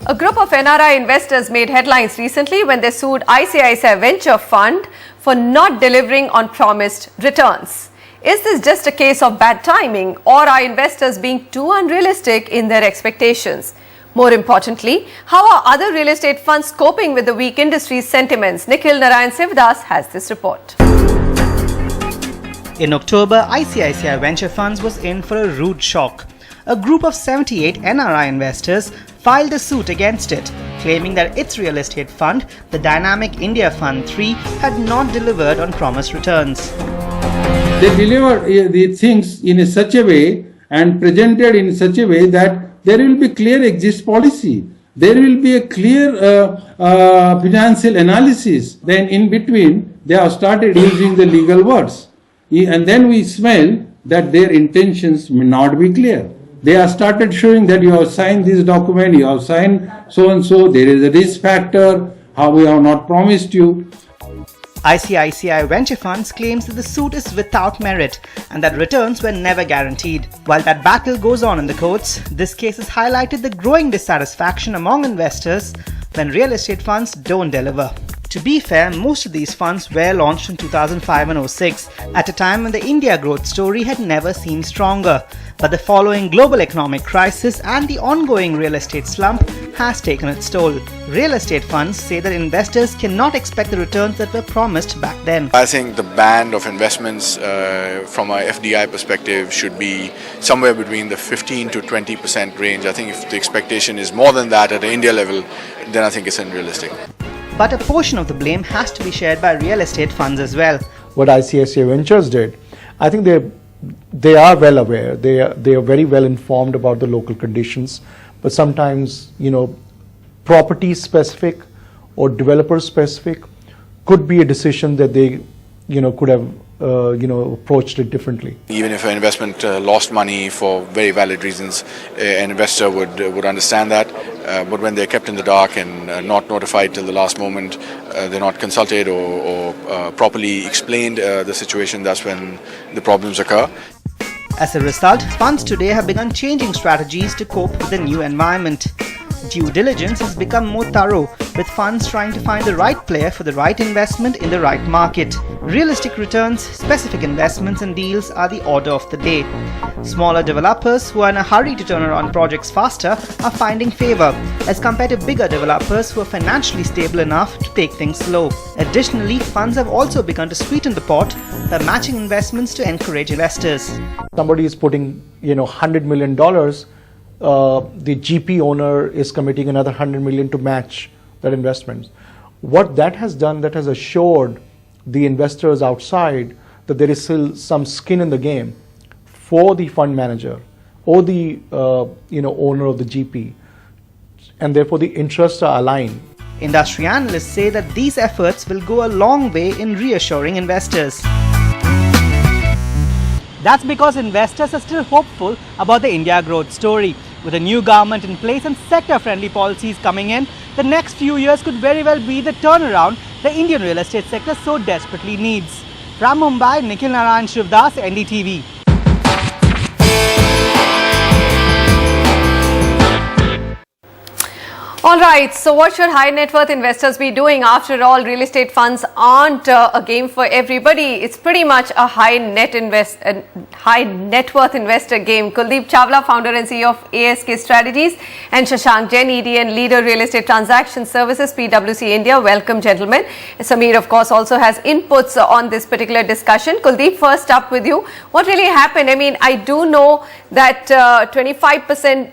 A group of NRI investors made headlines recently when they sued ICICI Venture Fund for not delivering on promised returns. Is this just a case of bad timing, or are investors being too unrealistic in their expectations? More importantly, how are other real estate funds coping with the weak industry sentiments? Nikhil Sivadas has this report. In October, ICICI Venture Funds was in for a rude shock. A group of 78 NRI investors filed a suit against it, claiming that its real estate fund, the Dynamic India Fund 3, had not delivered on promised returns. They deliver the things in such a way and presented in such a way that there will be clear exit policy. There will be a clear financial analysis. Then in between, they have started using the legal words. And then we smell that their intentions may not be clear. They have started showing that you have signed this document, you have signed so and so, there is a risk factor, how we have not promised you. ICICI Venture Funds claims that the suit is without merit and that returns were never guaranteed. While that battle goes on in the courts, this case has highlighted the growing dissatisfaction among investors when real estate funds don't deliver. To be fair, most of these funds were launched in 2005 and 06, at a time when the India growth story had never seemed stronger. But the following global economic crisis and the ongoing real estate slump has taken its toll. Real estate funds say that investors cannot expect the returns that were promised back then. I think the band of investments from a FDI perspective should be somewhere between the 15 to 20% range. I think if the expectation is more than that at an India level, then I think it's unrealistic. But a portion of the blame has to be shared by real estate funds as well. What ICICI Ventures did, I think they are well aware. They are very well informed about the local conditions. But sometimes, property specific or developer specific could be a decision that they, could have, approached it differently. Even if an investment lost money for very valid reasons, an investor would understand that. But when they're kept in the dark and not notified till the last moment, they're not consulted or properly explained the situation, that's when the problems occur. As a result, funds today have begun changing strategies to cope with the new environment. Due diligence has become more thorough, with funds trying to find the right player for the right investment in the right market. Realistic returns, specific investments and deals are the order of the day. Smaller developers who are in a hurry to turn around projects faster are finding favor, as compared to bigger developers who are financially stable enough to take things slow. Additionally, funds have also begun to sweeten the pot by matching investments to encourage investors. Somebody is putting, $100 million. The GP owner is committing another 100 million to match that investment. What that has done, that has assured the investors outside that there is still some skin in the game for the fund manager or the owner of the GP, and therefore the interests are aligned. Industry analysts say that these efforts will go a long way in reassuring investors. That's because investors are still hopeful about the India growth story. With a new government in place and sector-friendly policies coming in, the next few years could very well be the turnaround the Indian real estate sector so desperately needs. From Mumbai, Nikhil Sivadas, NDTV. All right, so what should high net worth investors be doing? After all, real estate funds aren't a game for everybody. It's pretty much a high net worth investor game. Kuldeep Chawla, founder and CEO of ASK Strategies, and Shashank Jain, ED and leader real estate transaction services, PwC India. Welcome, gentlemen. Samir, of course, also has inputs on this particular discussion. Kuldeep, first up with you. What really happened? I mean, I do know that 25%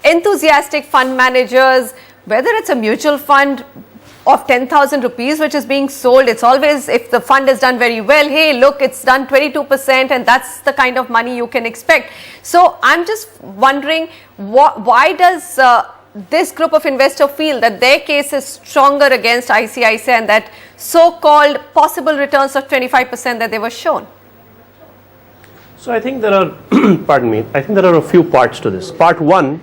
enthusiastic fund managers, whether it's a mutual fund of 10,000 rupees which is being sold, it's always, if the fund has done very well, hey, look, it's done 22%, and that's the kind of money you can expect. So I'm just wondering, why does this group of investors feel that their case is stronger against ICICI and that so-called possible returns of 25% that they were shown? So I think there are, I think there are a few parts to this. Part one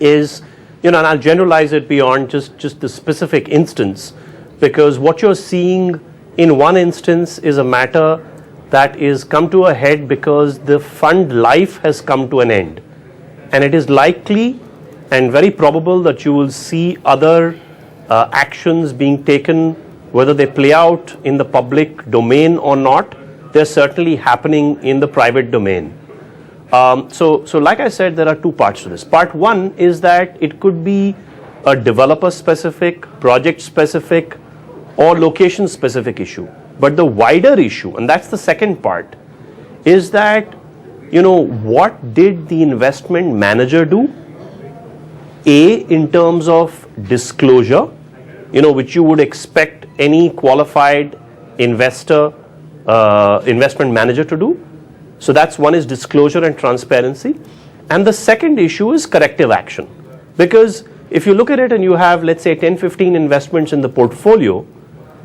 is, and I'll generalize it beyond just the specific instance, because what you're seeing in one instance is a matter that is come to a head because the fund life has come to an end, and it is likely and very probable that you will see other actions being taken, whether they play out in the public domain or not. They're certainly happening in the private domain. So like I said, there are two parts to this. Part one is that it could be a developer specific, project specific, or location specific issue. But the wider issue, and that's the second part, is that, what did the investment manager do? A, in terms of disclosure, which you would expect any qualified investment manager to do. So that's one, is disclosure and transparency. And the second issue is corrective action. Because if you look at it and you have, let's say, 10, 15 investments in the portfolio,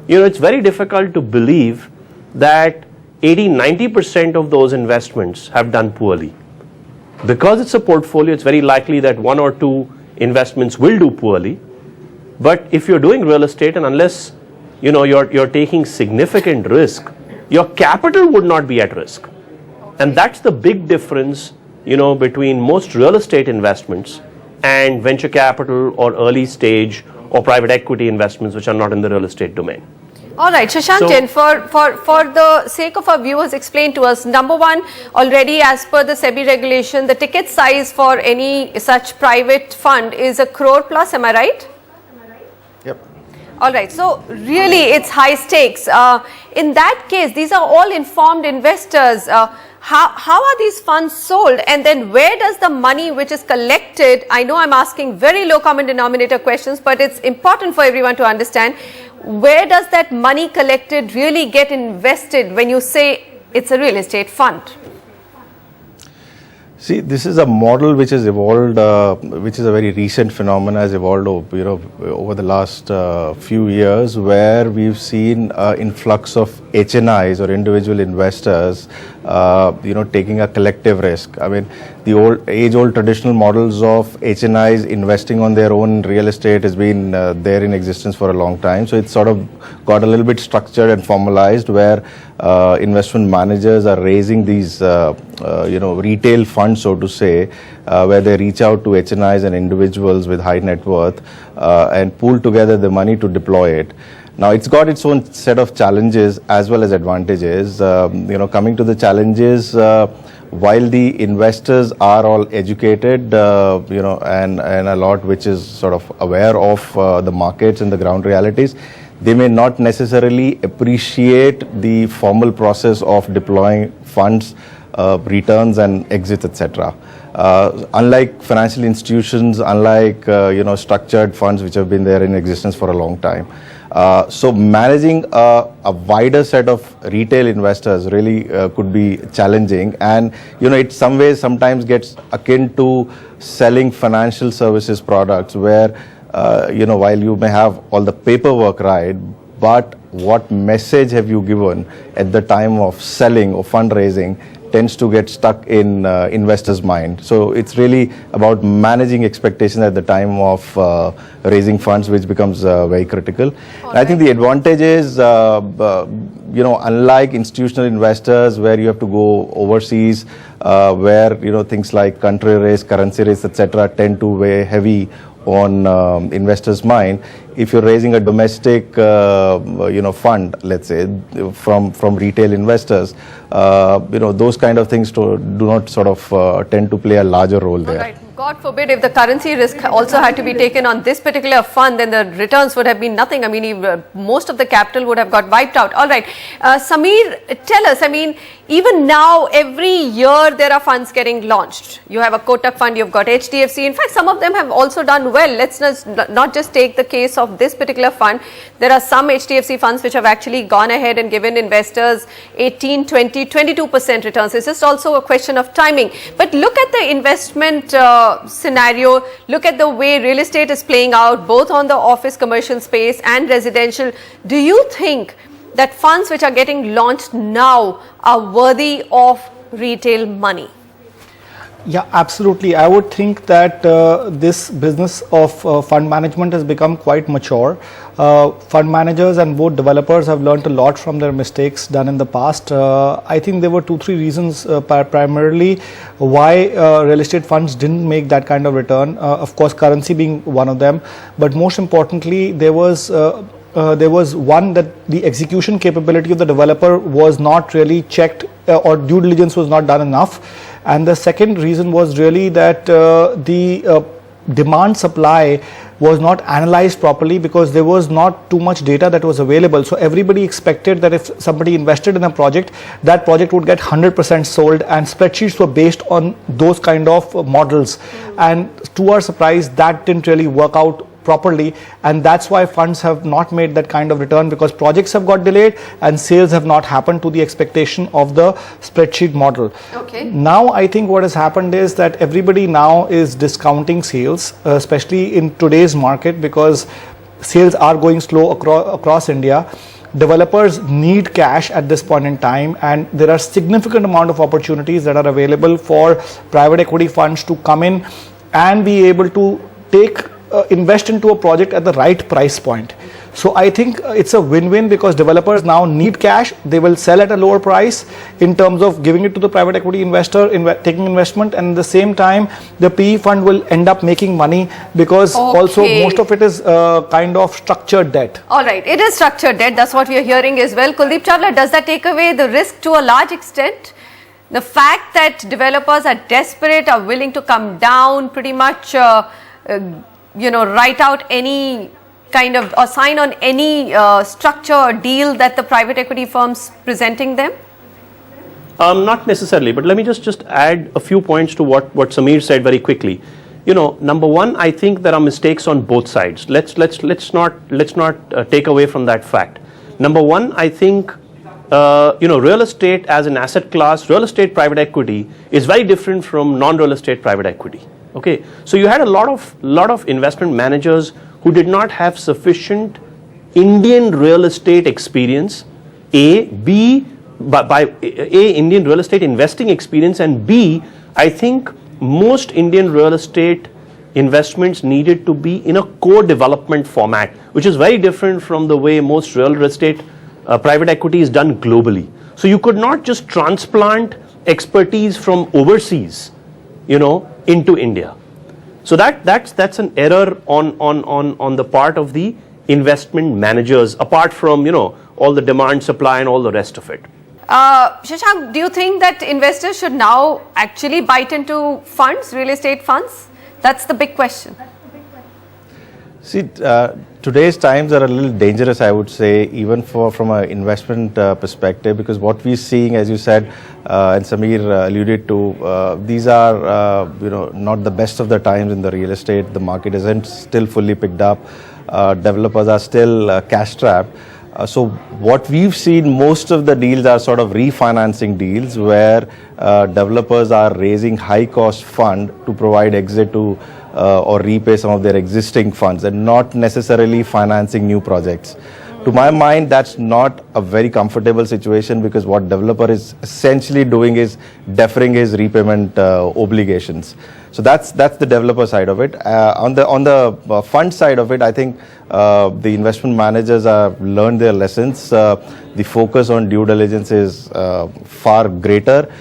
it's very difficult to believe that 80-90% of those investments have done poorly. Because it's a portfolio, it's very likely that one or two investments will do poorly. But if you're doing real estate, and unless you're taking significant risk, your capital would not be at risk. And that's the big difference, between most real estate investments and venture capital or early stage or private equity investments which are not in the real estate domain. All right, Shashank, for the sake of our viewers, explain to us, number one, already as per the SEBI regulation, the ticket size for any such private fund is 1 crore plus, am I right? Yep. All right, so really it's high stakes. In that case, these are all informed investors. How are these funds sold, and then where does the money which is collected, I know I'm asking very low common denominator questions, but it's important for everyone to understand, where does that money collected really get invested when you say it's a real estate fund? See, this is a model which has evolved, which is a very recent phenomenon, has evolved over the last few years, where we've seen influx of HNIs or individual investors, taking a collective risk. I mean, the age-old traditional models of HNIs investing on their own real estate has been there in existence for a long time. So it's sort of got a little bit structured and formalized, where investment managers are raising these, retail funds, so to say, where they reach out to HNIs and individuals with high net worth and pool together the money to deploy it. Now, it's got its own set of challenges as well as advantages. Coming to the challenges, while the investors are all educated, and a lot which is sort of aware of the markets and the ground realities, they may not necessarily appreciate the formal process of deploying funds, returns and exits, etc. Unlike financial institutions, unlike structured funds which have been there in existence for a long time. So managing a wider set of retail investors really could be challenging, and it some ways sometimes gets akin to selling financial services products, where while you may have all the paperwork right, but what message have you given at the time of selling or fundraising tends to get stuck in investors' mind. So it's really about managing expectations at the time of raising funds, which becomes very critical. I think the advantage is, unlike institutional investors where you have to go overseas, where things like country risk, currency risk, etc., tend to weigh heavy on investors' mind. If you're raising a domestic, fund, let's say, from retail investors, those kind of things do not sort of tend to play a larger role there. Right. God forbid if the currency risk also had to be taken on this particular fund, then the returns would have been nothing. I mean, most of the capital would have got wiped out. All right. Samir, tell us, I mean, even now, every year there are funds getting launched. You have a Kotak fund, you've got HDFC. In fact, some of them have also done well. Let's not just take the case of this particular fund. There are some HDFC funds which have actually gone ahead and given investors 18, 20, 22% returns. It's just also a question of timing. But look at the investment scenario, look at the way real estate is playing out, both on the office commercial space and residential. Do you think that funds which are getting launched now are worthy of retail money? Yeah, absolutely. I would think that this business of fund management has become quite mature. Fund managers and both developers have learned a lot from their mistakes done in the past. I think there were 2-3 reasons primarily why real estate funds didn't make that kind of return. Of course, currency being one of them, but most importantly, there was one, that the execution capability of the developer was not really checked, or due diligence was not done enough. And the second reason was really that the demand supply was not analyzed properly, because there was not too much data that was available. So everybody expected that if somebody invested in a project, that project would get 100% sold, and spreadsheets were based on those kind of models. And to our surprise, that didn't really work out properly, and that's why funds have not made that kind of return, because projects have got delayed and sales have not happened to the expectation of the spreadsheet model. Okay. Now I think what has happened is that everybody now is discounting sales, especially in today's market, because sales are going slow across India. Developers need cash at this point in time, and there are significant amount of opportunities that are available for private equity funds to come in and be able to invest into a project at the right price point. So I think it's a win-win, because developers now need cash. They will sell at a lower price in terms of giving it to the private equity investor, taking investment, and at the same time the PE fund will end up making money, because also most of it is kind of structured debt. All right, it is structured debt. That's what we are hearing as well. Kuldeep Chawla, does that take away the risk to a large extent? The fact that developers are desperate, are willing to come down, pretty much write out any kind of, or sign on any structure or deal that the private equity firms presenting them? Not necessarily, but let me just add a few points to what Samir said very quickly. Number one, I think there are mistakes on both sides. Let's not take away from that fact. Number one, I think real estate as an asset class, real estate private equity is very different from non-real estate private equity. Okay, so you had a lot of investment managers who did not have sufficient Indian real estate experience, Indian real estate investing experience, and B, I think most Indian real estate investments needed to be in a co-development format, which is very different from the way most real estate private equity is done globally. So you could not just transplant expertise from overseas, into India. So that's an error on the part of the investment managers, apart from all the demand, supply, and all the rest of it. Shashank, do you think that investors should now actually bite into funds, real estate funds? That's the big question. See, today's times are a little dangerous, I would say, even from an investment perspective, because what we're seeing, as you said, and Samir alluded to, these are not the best of the times in the real estate. The market isn't still fully picked up. Developers are still cash strapped. So what we've seen, most of the deals are sort of refinancing deals where developers are raising high cost fund to provide exit to or repay some of their existing funds, and not necessarily financing new projects. To my mind, that's not a very comfortable situation, because what developer is essentially doing is deferring his repayment obligations. So that's the developer side of it. On the fund side of it, I think the investment managers have learned their lessons. The focus on due diligence is far greater.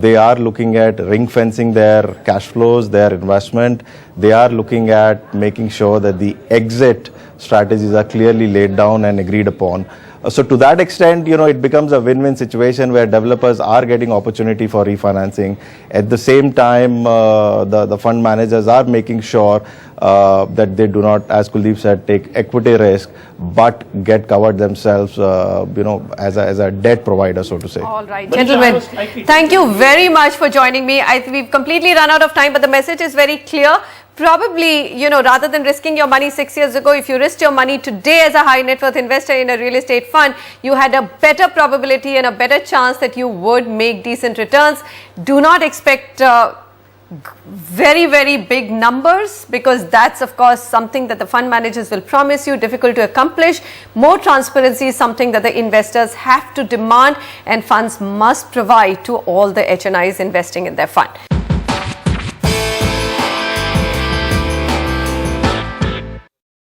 They are looking at ring fencing their cash flows, their investment. They are looking at making sure that the exit strategies are clearly laid down and agreed upon. So to that extent, it becomes a win-win situation where developers are getting opportunity for refinancing. At the same time, the fund managers are making sure that they do not, as Kuldeep said, take equity risk, but get covered themselves, as a debt provider, so to say. All right, gentlemen, thank you very much for joining me. We've completely run out of time, but the message is very clear. Probably, rather than risking your money 6 years ago, if you risked your money today as a high net worth investor in a real estate fund, you had a better probability and a better chance that you would make decent returns. Do not expect very, very big numbers, because that's of course something that the fund managers will promise you, difficult to accomplish. More transparency is something that the investors have to demand, and funds must provide to all the HNIs investing in their fund.